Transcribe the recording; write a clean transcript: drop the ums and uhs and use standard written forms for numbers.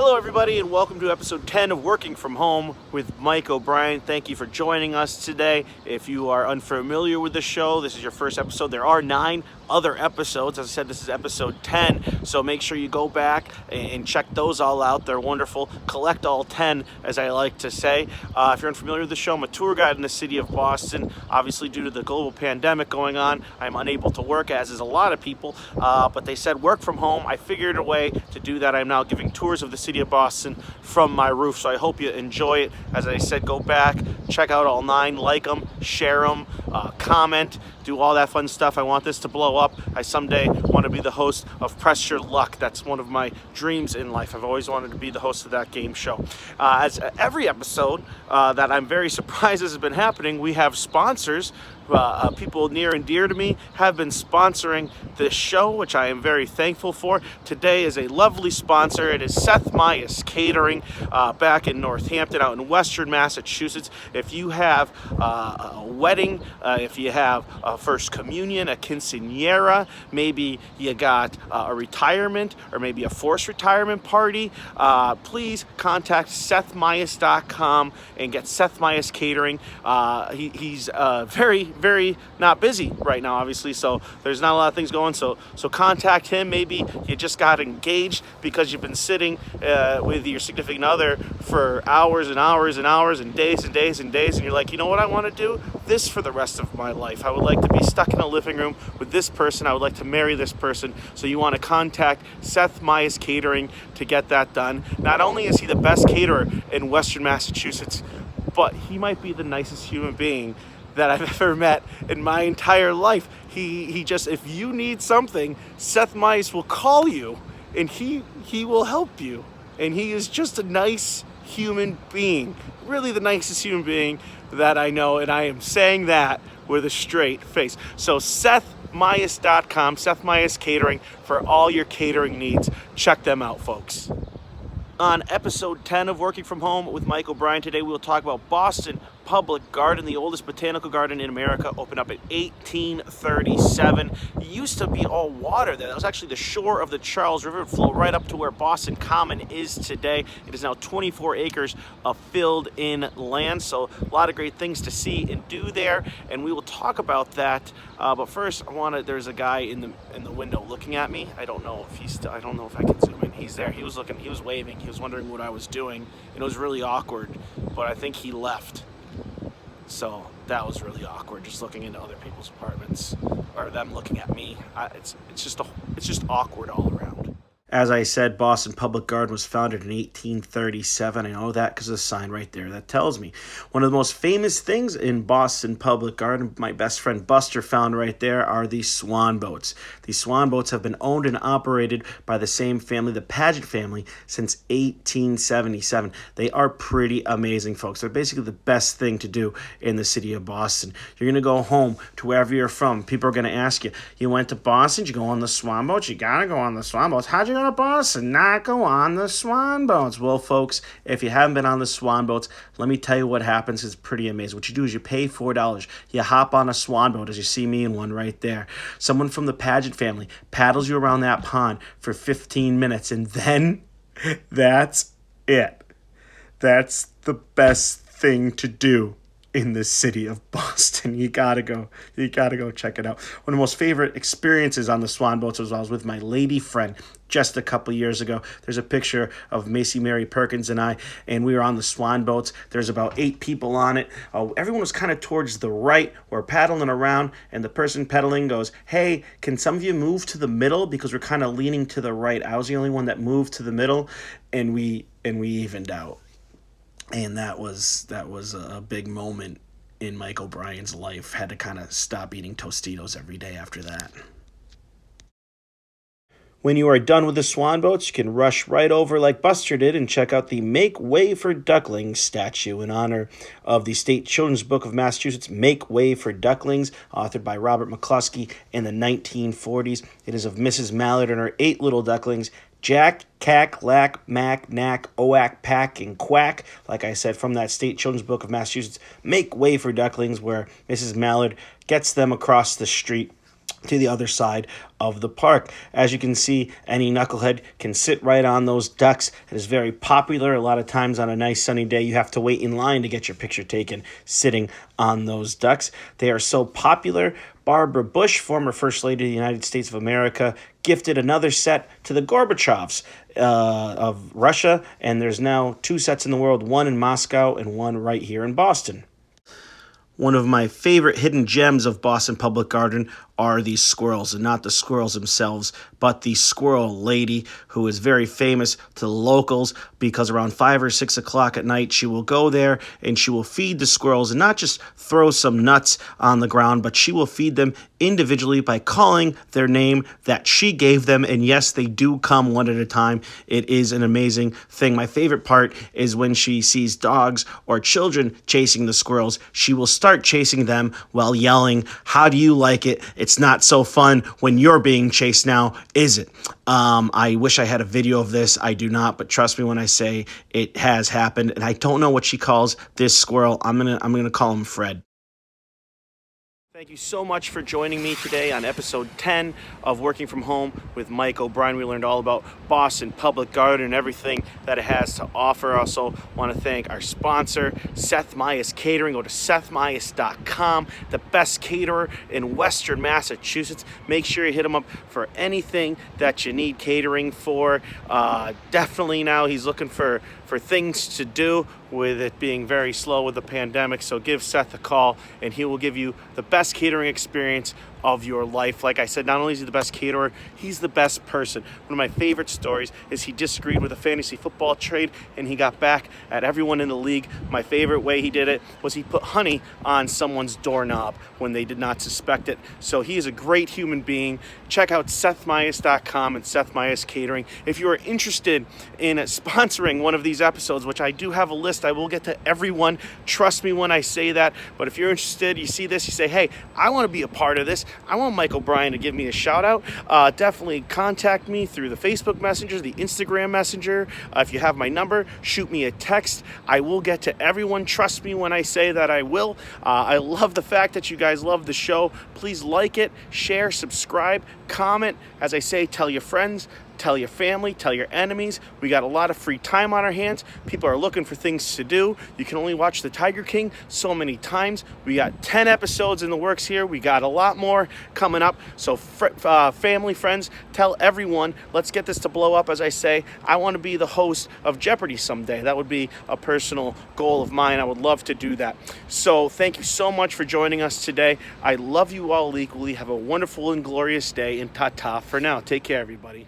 Hello everybody and welcome to episode 10 of Working From Home with Mike O'Brien. Thank you for joining us today. If you are unfamiliar with the show, this is your first episode. There are 9 other episodes. As I said, this is episode 10, so make sure you go back and check those all out. They're wonderful. Collect all 10, as I like to say. If you're unfamiliar with the show, I'm a tour guide in the city of Boston. Obviously, due to the global pandemic going on, I'm unable to work, as is a lot of people, but they said work from home. I figured a way to do that. I'm now giving tours of the city of Boston from my roof, so I hope you enjoy it. As I said, go back, check out all 9, like them, share them, comment, do all that fun stuff. I want this to blow up. I someday want to be the host of Press Your Luck. That's one of my dreams in life. I've always wanted to be the host of that game show. As every episode that I'm very surprised has been happening, we have sponsors. People near and dear to me have been sponsoring this show, which I am very thankful for. Today is a lovely sponsor. It is Seth Meyers Catering back in Northampton, out in Western Massachusetts. If you have a wedding, if you have a first communion, a quinceañera, maybe you got a retirement or maybe a forced retirement party, please contact SethMyers.com and get Seth Meyers Catering. He's very not busy right now, obviously, so there's not a lot of things going, so contact him. Maybe you just got engaged because you've been sitting with your significant other for hours and hours and hours and days and days and days, and you're like, you know what I want to do? This for the rest of my life. I would like to be stuck in a living room with this person. I would like to marry this person. So you want to contact Seth Meyers Catering to get that done. Not only is he the best caterer in Western Massachusetts, but he might be the nicest human being that I've ever met in my entire life. He just, if you need something, Seth Meyers will call you and he will help you. And he is just a nice human being, really the nicest human being that I know, and I am saying that with a straight face. So SethMyers.com, Seth Meyers Catering, for all your catering needs. Check them out, folks. On episode 10 of Working From Home with Mike O'Brien, today we will talk about Boston Public Garden, the oldest botanical garden in America, opened up in 1837. It used to be all water there. That was actually the shore of the Charles River. It flowed right up to where Boston Common is today. It is now 24 acres of filled-in land, so a lot of great things to see and do there, and we will talk about that. But first, there's a guy in the window looking at me. I don't know if I can zoom in. He's there. He was waving. He was wondering what I was doing, and it was really awkward, but I think he left. So that was really awkward, just looking into other people's apartments, or them looking at me. It's just awkward all around. As I said, Boston Public Garden was founded in 1837. I know that because of the sign right there that tells me. One of the most famous things in Boston Public Garden, my best friend Buster found right there, are these swan boats. These swan boats have been owned and operated by the same family, the Paget family, since 1877. They are pretty amazing, folks. They're basically the best thing to do in the city of Boston. You're going to go home to wherever you're from. People are going to ask you, you went to Boston? Did you go on the swan boats? You got to go on the swan boats. How'd you go to Boston, not go on the swan boats? Well, folks, if you haven't been on the swan boats, let me tell you what happens. It's pretty amazing. What you do is you pay $4. You hop on a swan boat, as you see me in one right there. Someone from the Paget family paddles you around that pond for 15 minutes, and then that's it. That's the best thing to do in the city of Boston. You gotta go check it out. One of the most favorite experiences on the swan boats was I was with my lady friend just a couple years ago. There's a picture of Macy Mary Perkins and I, and we were on the swan boats. There's about 8 people on it. Everyone was kind of towards the right. We're paddling around, and the person pedaling goes, "Hey, can some of you move to the middle, because we're kind of leaning to the right." I was the only one that moved to the middle, and we evened out. And that was a big moment in Mike O'Brien's life. Had to kind of stop eating Tostitos every day after that. When you are done with the swan boats, you can rush right over like Buster did and check out the Make Way for Ducklings statue in honor of the State Children's Book of Massachusetts, Make Way for Ducklings, authored by Robert McCluskey in the 1940s. It is of Mrs. Mallard and her 8 little ducklings, Jack, Cack, Lack, Mack, Knack, Oak, Pack, and Quack. Like I said, from that State Children's Book of Massachusetts, Make Way for Ducklings, where Mrs. Mallard gets them across the street to the other side of the park. As you can see, any knucklehead can sit right on those ducks. It is very popular. A lot of times on a nice sunny day, you have to wait in line to get your picture taken sitting on those ducks. They are so popular. Barbara Bush, former First Lady of the United States of America, gifted another set to the Gorbachevs of Russia, and there's now 2 sets in the world, one in Moscow and one right here in Boston. One of my favorite hidden gems of Boston Public Garden are these squirrels, and not the squirrels themselves, but the squirrel lady, who is very famous to the locals because around 5 or 6 o'clock at night, she will go there and she will feed the squirrels, and not just throw some nuts on the ground, but she will feed them individually by calling their name that she gave them. And yes, they do come one at a time. It is an amazing thing. My favorite part is when she sees dogs or children chasing the squirrels, she will start chasing them while yelling, "How do you like it? It's not so fun when you're being chased now, is it?" I wish I had a video of this. I do not, but trust me when I say it has happened. And I don't know what she calls this squirrel. I'm gonna call him Fred. Thank you so much for joining me today on episode 10 of Working From Home with Mike O'Brien. We learned all about Boston Public Garden and everything that it has to offer. I also want to thank our sponsor, Seth Meyers Catering. Go to sethmeyers.com, the best caterer in Western Massachusetts. Make sure you hit him up for anything that you need catering for. Definitely now he's looking for things to do with it being very slow with the pandemic. So give Seth a call and he will give you the best catering experience of your life. Like I said, not only is he the best caterer, he's the best person. One of my favorite stories is he disagreed with a fantasy football trade and he got back at everyone in the league. My favorite way he did it was he put honey on someone's doorknob when they did not suspect it. So he is a great human being. Check out sethmeyers.com and Seth Meyers Catering. If you are interested in sponsoring one of these episodes, which I do have a list, I will get to everyone. Trust me when I say that. But if you're interested, you see this, you say, hey, I want to be a part of this. I want Mike O'Brien to give me a shout out. Definitely contact me through the Facebook Messenger, the Instagram Messenger. If you have my number, shoot me a text. I will get to everyone. Trust me when I say that I will. I love the fact that you guys love the show. Please like it, share, subscribe, comment. As I say, tell your friends, tell your family, tell your enemies. We got a lot of free time on our hands. People are looking for things to do. You can only watch The Tiger King so many times. We got 10 episodes in the works here. We got a lot more coming up. So family, friends, tell everyone. Let's get this to blow up. As I say, I want to be the host of Jeopardy someday. That would be a personal goal of mine. I would love to do that. So thank you so much for joining us today. I love you all equally. Have a wonderful and glorious day, and ta-ta for now. Take care, everybody.